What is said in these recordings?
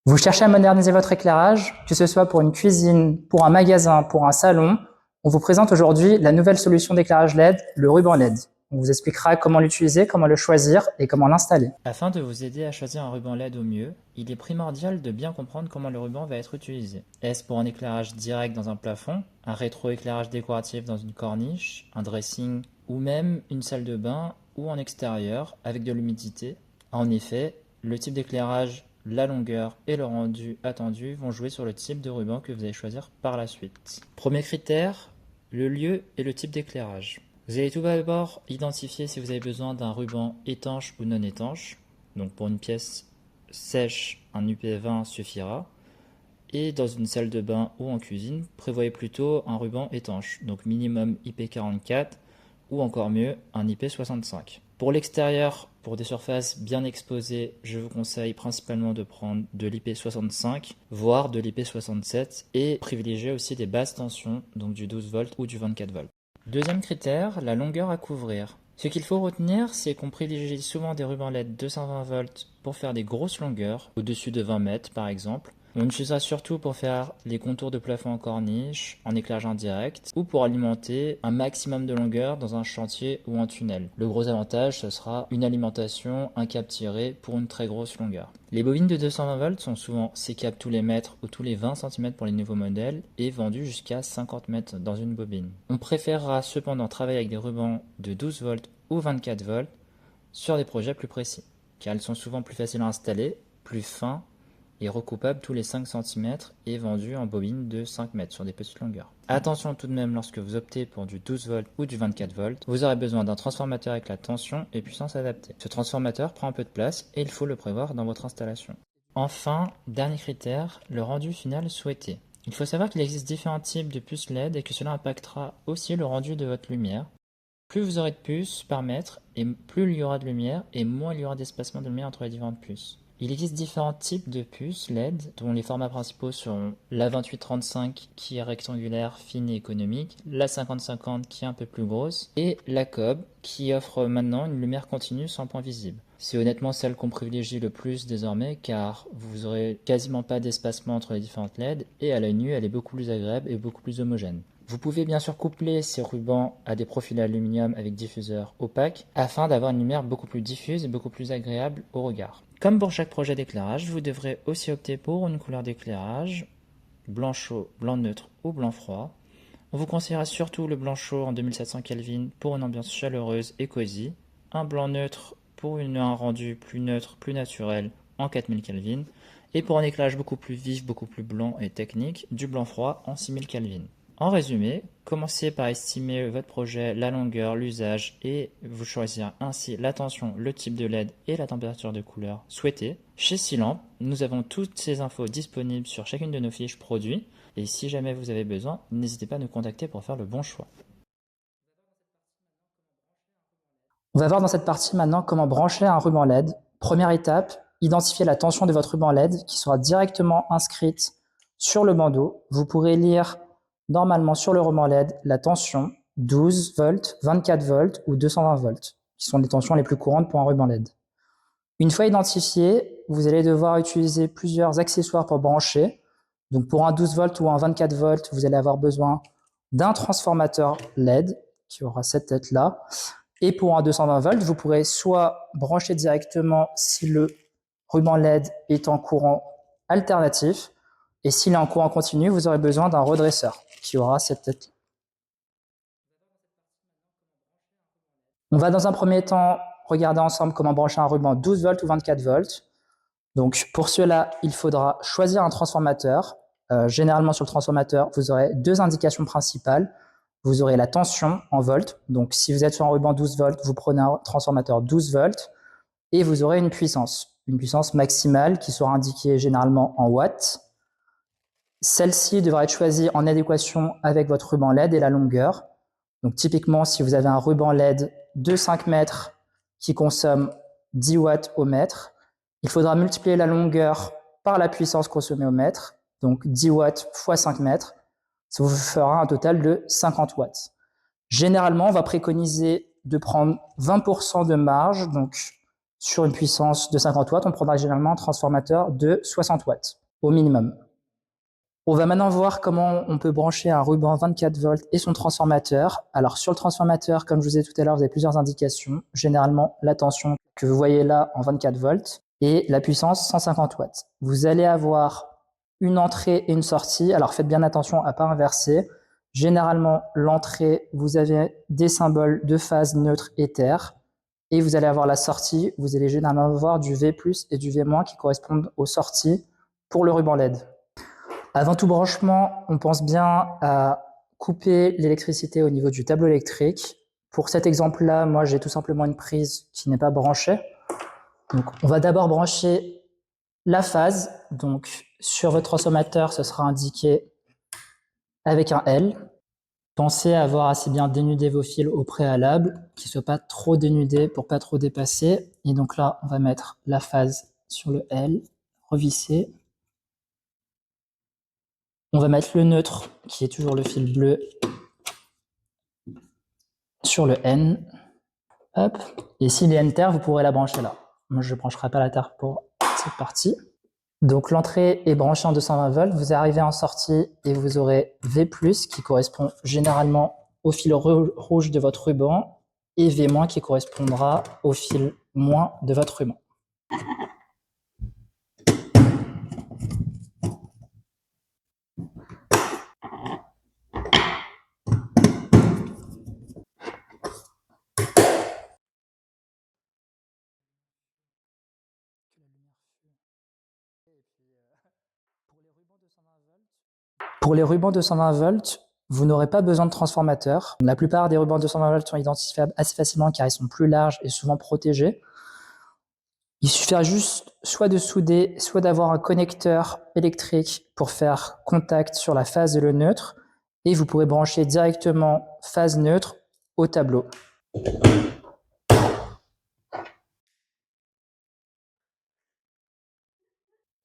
Vous cherchez à moderniser votre éclairage, que ce soit pour une cuisine, pour un magasin, pour un salon. On vous présente aujourd'hui la nouvelle solution d'éclairage LED, le ruban LED. On vous expliquera comment l'utiliser, comment le choisir et comment l'installer. Afin de vous aider à choisir un ruban LED au mieux, il est primordial de bien comprendre comment le ruban va être utilisé. Est-ce pour un éclairage direct dans un plafond, un rétroéclairage décoratif dans une corniche, un dressing ou même une salle de bain ou en extérieur avec de l'humidité? En effet, le type d'éclairage, la longueur et le rendu attendu vont jouer sur le type de ruban que vous allez choisir par la suite. Premier critère, le lieu et le type d'éclairage. Vous allez tout d'abord identifier si vous avez besoin d'un ruban étanche ou non étanche. Donc pour une pièce sèche, un UP20 suffira. Et dans une salle de bain ou en cuisine, prévoyez plutôt un ruban étanche, donc minimum IP44 ou encore mieux un IP65. Pour l'extérieur, pour des surfaces bien exposées, je vous conseille principalement de prendre de l'IP65, voire de l'IP67 et privilégier aussi des basses tensions, donc du 12 volts ou du 24 volts. Deuxième critère, la longueur à couvrir. Ce qu'il faut retenir, c'est qu'on privilégie souvent des rubans LED 220 volts pour faire des grosses longueurs, au-dessus de 20 mètres par exemple. On utilisera surtout pour faire les contours de plafond en corniche, en éclairage indirect, ou pour alimenter un maximum de longueur dans un chantier ou un tunnel. Le gros avantage, ce sera une alimentation, un câble tiré pour une très grosse longueur. Les bobines de 220 volts sont souvent sécables tous les mètres ou tous les 20 cm pour les nouveaux modèles et vendues jusqu'à 50 mètres dans une bobine. On préférera cependant travailler avec des rubans de 12 volts ou 24 volts sur des projets plus précis, car ils sont souvent plus faciles à installer, plus fins et recoupables tous les 5 cm et vendus en bobine de 5 mètres sur des petites longueurs. Attention tout de même lorsque vous optez pour du 12 volts ou du 24 volts, vous aurez besoin d'un transformateur avec la tension et puissance adaptée. Ce transformateur prend un peu de place et il faut le prévoir dans votre installation. Enfin, dernier critère, le rendu final souhaité. Il faut savoir qu'il existe différents types de puces LED et que cela impactera aussi le rendu de votre lumière. Plus vous aurez de puces par mètre, et plus il y aura de lumière, et moins il y aura d'espacement de lumière entre les différentes puces. Il existe différents types de puces LED, dont les formats principaux sont la 2835 qui est rectangulaire, fine et économique, la 5050 qui est un peu plus grosse, et la COB qui offre maintenant une lumière continue sans point visible. C'est honnêtement celle qu'on privilégie le plus désormais car vous aurez quasiment pas d'espacement entre les différentes LED et à l'œil nu elle est beaucoup plus agréable et beaucoup plus homogène. Vous pouvez bien sûr coupler ces rubans à des profils aluminium avec diffuseur opaque afin d'avoir une lumière beaucoup plus diffuse et beaucoup plus agréable au regard. Comme pour chaque projet d'éclairage, vous devrez aussi opter pour une couleur d'éclairage, blanc chaud, blanc neutre ou blanc froid. On vous conseillera surtout le blanc chaud en 2700 Kelvin pour une ambiance chaleureuse et cosy, un blanc neutre pour un rendu plus neutre, plus naturel en 4000 Kelvin, et pour un éclairage beaucoup plus vif, beaucoup plus blanc et technique, du blanc froid en 6000 Kelvin. En résumé, commencez par estimer votre projet, la longueur, l'usage et vous choisir ainsi la tension, le type de LED et la température de couleur souhaitée. Chez Silamp, nous avons toutes ces infos disponibles sur chacune de nos fiches produits et si jamais vous avez besoin, n'hésitez pas à nous contacter pour faire le bon choix. On va voir dans cette partie maintenant comment brancher un ruban LED. Première étape, identifier la tension de votre ruban LED qui sera directement inscrite sur le bandeau. Vous pourrez lire normalement sur le ruban LED la tension 12 volts, 24 volts ou 220 volts, qui sont les tensions les plus courantes pour un ruban LED. Une fois identifié, vous allez devoir utiliser plusieurs accessoires pour brancher. Donc pour un 12 volts ou un 24 volts, vous allez avoir besoin d'un transformateur LED qui aura cette tête-là. Et pour un 220 volts, vous pourrez soit brancher directement si le ruban LED est en courant alternatif, et s'il est en courant continu, vous aurez besoin d'un redresseur qui aura cette tête. On va dans un premier temps regarder ensemble comment brancher un ruban 12 volts ou 24 volts. Donc pour cela, il faudra choisir un transformateur. Généralement sur le transformateur, vous aurez deux indications principales. Vous aurez la tension en volts. Donc si vous êtes sur un ruban 12 volts, vous prenez un transformateur 12 volts et vous aurez une puissance maximale qui sera indiquée généralement en watts. Celle-ci devra être choisie en adéquation avec votre ruban LED et la longueur. Donc typiquement, si vous avez un ruban LED de 5 mètres qui consomme 10 watts au mètre, il faudra multiplier la longueur par la puissance consommée au mètre, donc 10 watts fois 5 mètres, ça vous fera un total de 50 watts. Généralement, on va préconiser de prendre 20% de marge, donc sur une puissance de 50 watts, on prendra généralement un transformateur de 60 watts au minimum. On va maintenant voir comment on peut brancher un ruban 24 volts et son transformateur. Alors sur le transformateur, comme je vous ai dit tout à l'heure, vous avez plusieurs indications. Généralement, la tension que vous voyez là en 24 volts et la puissance 150 watts. Vous allez avoir une entrée et une sortie. Alors faites bien attention à ne pas inverser. Généralement, l'entrée, vous avez des symboles de phase neutre éther. Et vous allez avoir la sortie, vous allez généralement avoir du V+, et du V- qui correspondent aux sorties pour le ruban LED. Avant tout branchement, on pense bien à couper l'électricité au niveau du tableau électrique. Pour cet exemple-là, moi j'ai tout simplement une prise qui n'est pas branchée. Donc, on va d'abord brancher la phase. Donc sur votre transformateur, ce sera indiqué avec un L. Pensez à avoir assez bien dénudé vos fils au préalable, qu'ils ne soient pas trop dénudés pour pas trop dépasser. Et donc là, on va mettre la phase sur le L, revisser. On va mettre le neutre, qui est toujours le fil bleu, sur le N. Hop. Et s'il est N-terre, vous pourrez la brancher là. Moi, je ne brancherai pas la terre pour cette partie. Donc l'entrée est branchée en 220 volts. Vous arrivez en sortie et vous aurez V+, qui correspond généralement au fil rouge de votre ruban, et V- qui correspondra au fil moins de votre ruban. Pour les rubans 220 volts, vous n'aurez pas besoin de transformateur. La plupart des rubans 220 volts sont identifiables assez facilement car ils sont plus larges et souvent protégés. Il suffira juste soit de souder, soit d'avoir un connecteur électrique pour faire contact sur la phase et le neutre, et vous pourrez brancher directement phase neutre au tableau.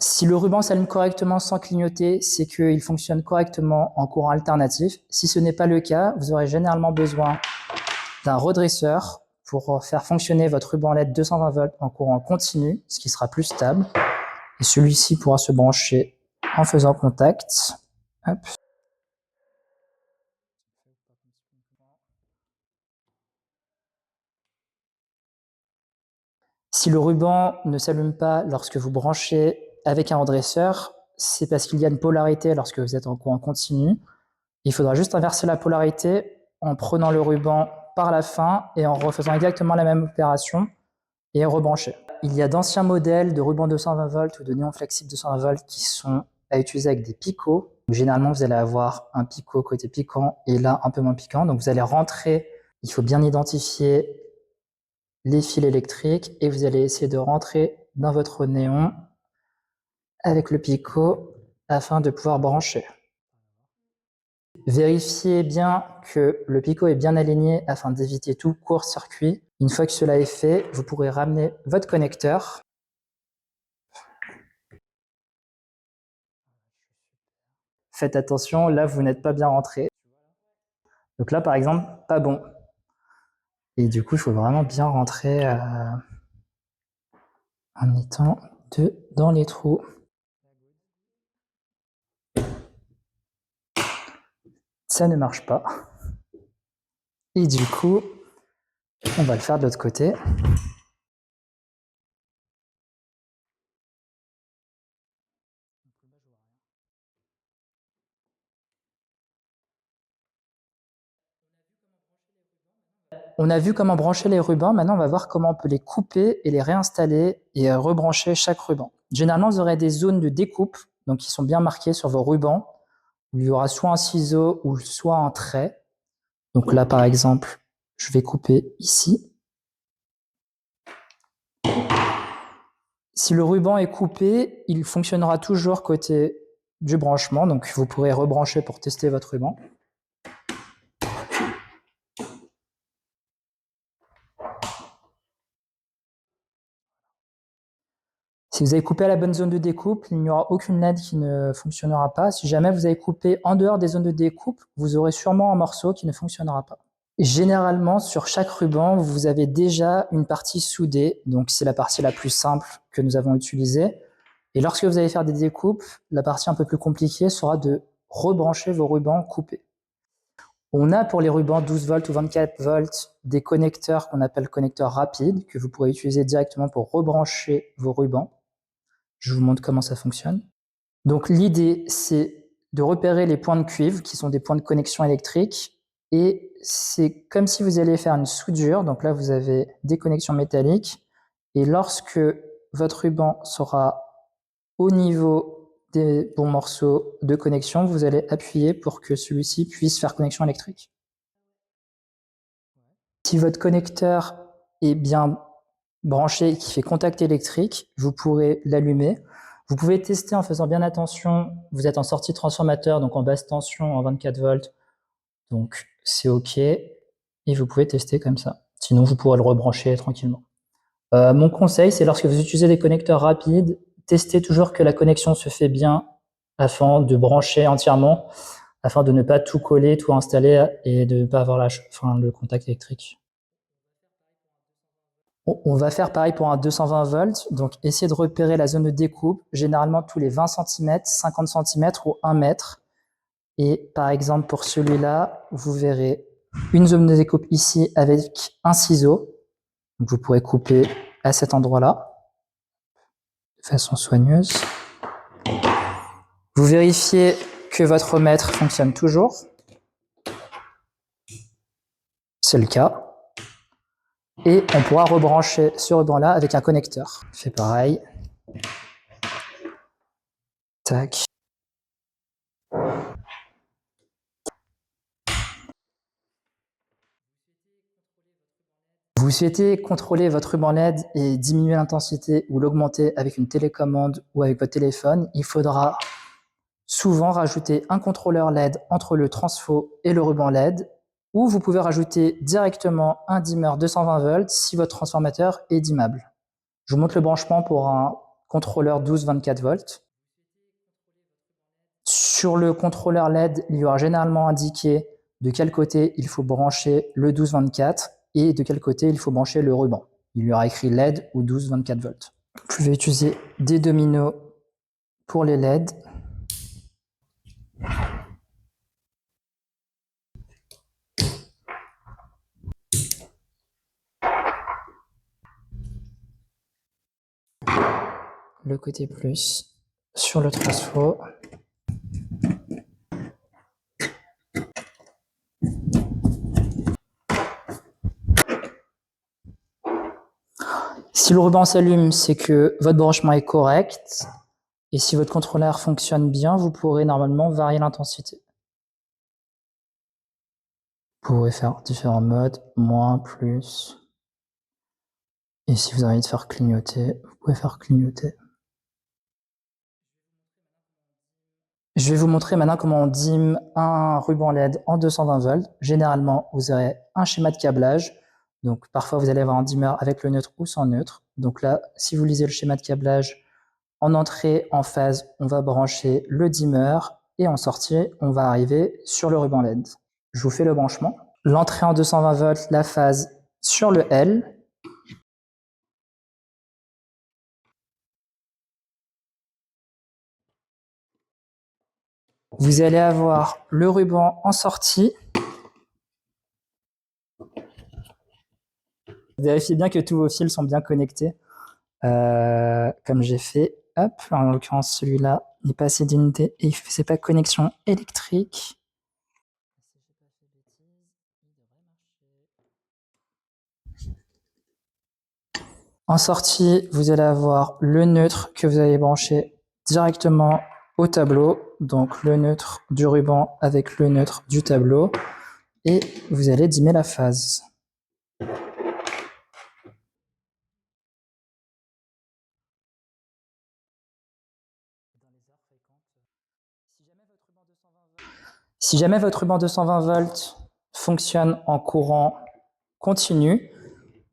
Si le ruban s'allume correctement sans clignoter, c'est qu'il fonctionne correctement en courant alternatif. Si ce n'est pas le cas, vous aurez généralement besoin d'un redresseur pour faire fonctionner votre ruban LED 220 volts en courant continu, ce qui sera plus stable. Et celui-ci pourra se brancher en faisant contact. Hop. Si le ruban ne s'allume pas lorsque vous branchez avec un redresseur, c'est parce qu'il y a une polarité lorsque vous êtes en courant continu. Il faudra juste inverser la polarité en prenant le ruban par la fin et en refaisant exactement la même opération et rebrancher. Il y a d'anciens modèles de ruban 220 volts ou de néon flexible 220 volts qui sont à utiliser avec des picots. Généralement, vous allez avoir un picot côté piquant et là un peu moins piquant. Donc vous allez rentrer, il faut bien identifier les fils électriques et vous allez essayer de rentrer dans votre néon avec le picot afin de pouvoir brancher. Vérifiez bien que le picot est bien aligné afin d'éviter tout court-circuit. Une fois que cela est fait, vous pourrez ramener votre connecteur. Faites attention, là vous n'êtes pas bien rentré. Donc là par exemple, pas bon. Et du coup, il faut vraiment bien rentrer en mettant dans les trous. Ça ne marche pas. Et du coup, on va le faire de l'autre côté. On a vu comment brancher les rubans, maintenant on va voir comment on peut les couper et les réinstaller et rebrancher chaque ruban. Généralement, vous aurez des zones de découpe, donc qui sont bien marquées sur vos rubans, où il y aura soit un ciseau ou soit un trait. Donc là, par exemple, je vais couper ici. Si le ruban est coupé, il fonctionnera toujours côté du branchement, donc vous pourrez rebrancher pour tester votre ruban. Si vous avez coupé à la bonne zone de découpe, il n'y aura aucune LED qui ne fonctionnera pas. Si jamais vous avez coupé en dehors des zones de découpe, vous aurez sûrement un morceau qui ne fonctionnera pas. Généralement, sur chaque ruban, vous avez déjà une partie soudée, donc c'est la partie la plus simple que nous avons utilisée. Et lorsque vous allez faire des découpes, la partie un peu plus compliquée sera de rebrancher vos rubans coupés. On a pour les rubans 12 volts ou 24 volts des connecteurs qu'on appelle connecteurs rapides, que vous pourrez utiliser directement pour rebrancher vos rubans. Je vous montre comment ça fonctionne. Donc l'idée, c'est de repérer les points de cuivre, qui sont des points de connexion électrique, et c'est comme si vous alliez faire une soudure. Donc là, vous avez des connexions métalliques, et lorsque votre ruban sera au niveau des bons morceaux de connexion, vous allez appuyer pour que celui-ci puisse faire connexion électrique. Si votre connecteur est bien branché et qui fait contact électrique, vous pourrez l'allumer. Vous pouvez tester en faisant bien attention. Vous êtes en sortie transformateur, donc en basse tension, en 24 volts. Donc c'est OK. Et vous pouvez tester comme ça. Sinon, vous pourrez le rebrancher tranquillement. Mon conseil, c'est lorsque vous utilisez des connecteurs rapides, testez toujours que la connexion se fait bien afin de brancher entièrement, afin de ne pas tout coller, tout installer et de ne pas avoir le contact électrique. On va faire pareil pour un 220 volts, donc essayez de repérer la zone de découpe, généralement tous les 20 cm, 50 cm ou 1 mètre. Et par exemple, pour celui-là, vous verrez une zone de découpe ici avec un ciseau. Donc vous pourrez couper à cet endroit-là, de façon soigneuse. Vous vérifiez que votre mètre fonctionne toujours. C'est le cas. Et on pourra rebrancher ce ruban-là avec un connecteur. On fait pareil. Tac. Vous souhaitez contrôler votre ruban LED et diminuer l'intensité ou l'augmenter avec une télécommande ou avec votre téléphone, il faudra souvent rajouter un contrôleur LED entre le transfo et le ruban LED, ou vous pouvez rajouter directement un dimmer 220 volts si votre transformateur est dimmable. Je vous montre le branchement pour un contrôleur 12-24 volts. Sur le contrôleur LED, il y aura généralement indiqué de quel côté il faut brancher le 12-24 et de quel côté il faut brancher le ruban. Il y aura écrit LED ou 12-24 volts. Vous pouvez utiliser des dominos pour les LED. Le côté plus sur le transfo. Si le ruban s'allume, c'est que votre branchement est correct. Et si votre contrôleur fonctionne bien, vous pourrez normalement varier l'intensité. Vous pourrez faire différents modes, moins, plus. Et si vous avez envie de faire clignoter, vous pouvez faire clignoter. Je vais vous montrer maintenant comment on dim un ruban LED en 220 volts. Généralement, vous aurez un schéma de câblage. Donc, parfois, vous allez avoir un dimmer avec le neutre ou sans neutre. Donc là, si vous lisez le schéma de câblage, en entrée, en phase, on va brancher le dimmer et en sortie, on va arriver sur le ruban LED. Je vous fais le branchement. L'entrée en 220 volts, la phase sur le L. Vous allez avoir le ruban en sortie. Vérifiez bien que tous vos fils sont bien connectés. Comme j'ai fait. Hop, en l'occurrence, celui-là n'est pas assez d'unité et il ne faisait pas connexion électrique. En sortie, vous allez avoir le neutre que vous allez brancher directement au tableau. Donc le neutre du ruban avec le neutre du tableau. Et vous allez dimmer la phase. Si jamais votre ruban 220 volts fonctionne en courant continu,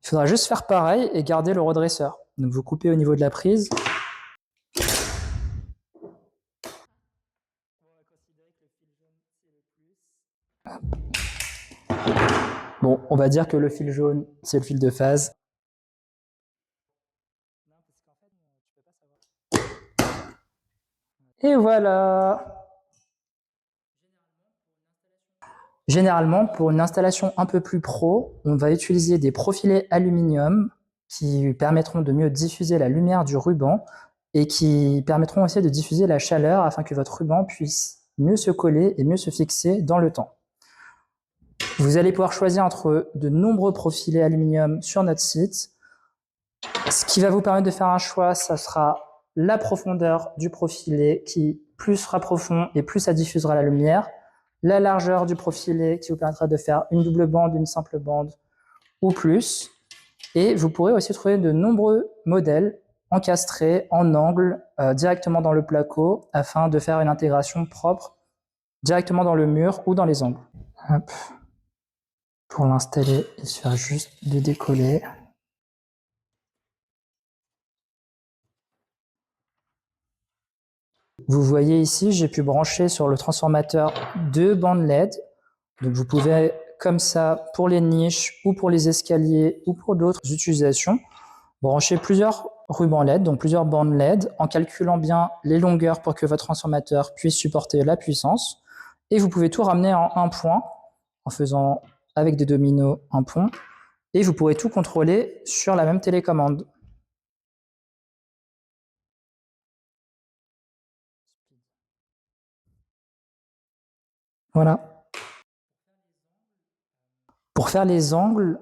il faudra juste faire pareil et garder le redresseur. Donc vous coupez au niveau de la prise. Bon, on va dire que le fil jaune, c'est le fil de phase. Et voilà. Généralement, pour une installation un peu plus pro, on va utiliser des profilés aluminium qui permettront de mieux diffuser la lumière du ruban et qui permettront aussi de diffuser la chaleur afin que votre ruban puisse mieux se coller et mieux se fixer dans le temps. Vous allez pouvoir choisir entre de nombreux profilés aluminium sur notre site. Ce qui va vous permettre de faire un choix, ça sera la profondeur du profilet qui plus sera profond et plus ça diffusera la lumière, la largeur du profilet qui vous permettra de faire une double bande, une simple bande ou plus. Et vous pourrez aussi trouver de nombreux modèles encastrés en angle directement dans le placo afin de faire une intégration propre directement dans le mur ou dans les angles. Hop. Pour l'installer, il suffit juste de décoller. Vous voyez ici, j'ai pu brancher sur le transformateur 2 bandes LED. Donc vous pouvez, comme ça, pour les niches ou pour les escaliers ou pour d'autres utilisations, brancher plusieurs rubans LED, donc plusieurs bandes LED, en calculant bien les longueurs pour que votre transformateur puisse supporter la puissance. Et vous pouvez tout ramener en un point, en faisant avec des dominos un pont. Et vous pourrez tout contrôler sur la même télécommande. Voilà. Pour faire les angles,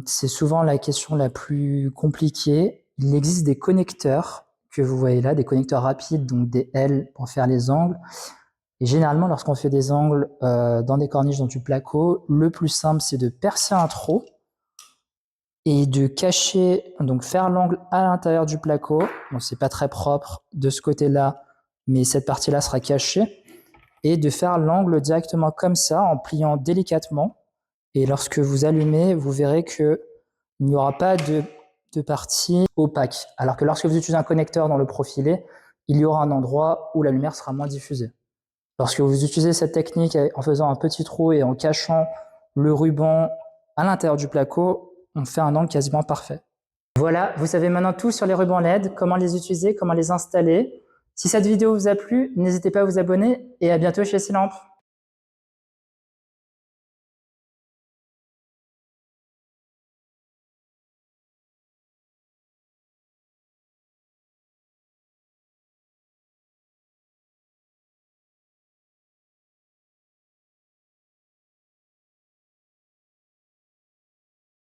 c'est souvent la question la plus compliquée. Il existe des connecteurs que vous voyez là, des connecteurs rapides, donc des L pour faire les angles. Et généralement, lorsqu'on fait des angles dans des corniches dans du placo, le plus simple, c'est de percer un trou et de cacher, donc faire l'angle à l'intérieur du placo. Bon, c'est pas très propre de ce côté-là, mais cette partie-là sera cachée. Et de faire l'angle directement comme ça, en pliant délicatement. Et lorsque vous allumez, vous verrez qu'il n'y aura pas de partie opaque. Alors que lorsque vous utilisez un connecteur dans le profilé, il y aura un endroit où la lumière sera moins diffusée. Lorsque vous utilisez cette technique en faisant un petit trou et en cachant le ruban à l'intérieur du placo, on fait un angle quasiment parfait. Voilà, vous savez maintenant tout sur les rubans LED, comment les utiliser, comment les installer. Si cette vidéo vous a plu, n'hésitez pas à vous abonner et à bientôt chez Silamp.